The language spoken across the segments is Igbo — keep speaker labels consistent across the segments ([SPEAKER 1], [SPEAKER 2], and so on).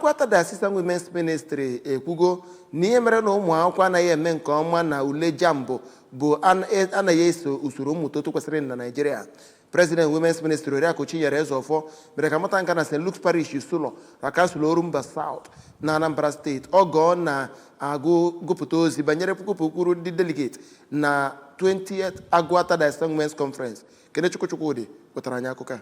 [SPEAKER 1] Kwata the Assistant Women's Ministry ekwugo na ihe mere na ụmụ akwụkwọ anaghị eme nke ọma na ule jambo bụ anaghị eso usoro mmụta otu kwesịrị na Nigeria. President Women's Ministry Oriakụ Chinyere Ezofo mere ka mata nka na St. Luke's Parish Isulo Akasulo Orumba South na Anambra State ogo na gụpụta ozi banyere pukwuru ndị delegate na 20th Agwala the Women's Conference. Kene Chukwudi wetara anyị akụkọ.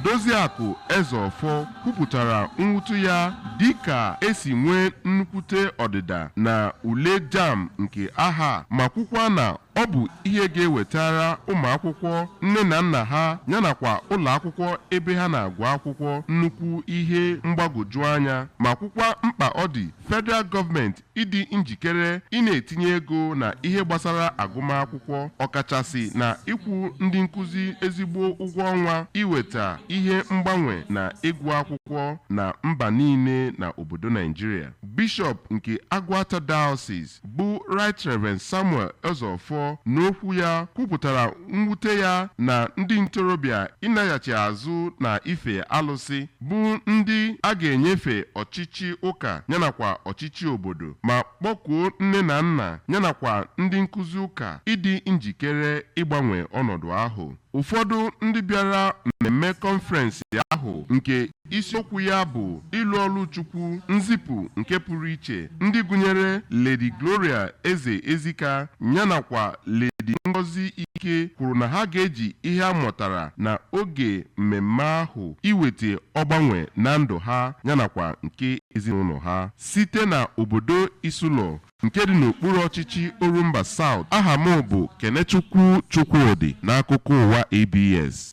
[SPEAKER 2] Odoziakụ Ezofo kwupụtara mwutu ya dịka esi nwee nnukwute ọdịda na ule jam nke aha ma kwukwa na ọ bụ ihe ga-ewetara ụmụ akwụkwọ nne na nna ha yanakwa ụlọ akwụkwọ ebe ha na-agụ akwụkwọ nnukwu ihe mgbagwoju anya ma kwukwa mkpa ọ dị federal gọọmenti ịdị njikere ị na-etinye ego na ihe gbasara agụmakwụkwọ ọkachasị na ịkwụ ndị nkụzi ezigbo ụgwọ ọnwa iweta ihe mgbanwe na ịgụ akwụkwọ na mba niile na obodo Nigeria. Bishop nke Agwala Diocese bụ Right Reverend Samuel Ezofo n'okwu ya kwupụtara mwute ya na ndị ntorobịa ịnaghachi azụ na ife alụsị bụ ndị a ga-enyefe ọchịchị ụka yanakwa ọchịchị obodo ma kpọkuo nne na nna yanakwa ndị nkụzi ụka ịdị njikere ịgbanwe ọnọdụ ahụ. Ụfọdụ ndị bịara mmemme kọnferensị ahụ nke isiokwu ya bụ ịlụ ọlụ Chukwu nzipụ nke pụrụ iche ndị gụnyere Lady Gloria Eze Ezika yanakwa Lady Ngozi Ike kwuru na ha ga-eji ihe a mụtara na oge mmemme ahụ iweta ọgbanwe na ndụ ha yanakwa nke ezinụlọ ha site na obodo Isulo nke dị n'okpuru ọchịchị Orumba South. Aha m bụ Kenechukwu Chukwudi n'akụkọ ụwa ABS.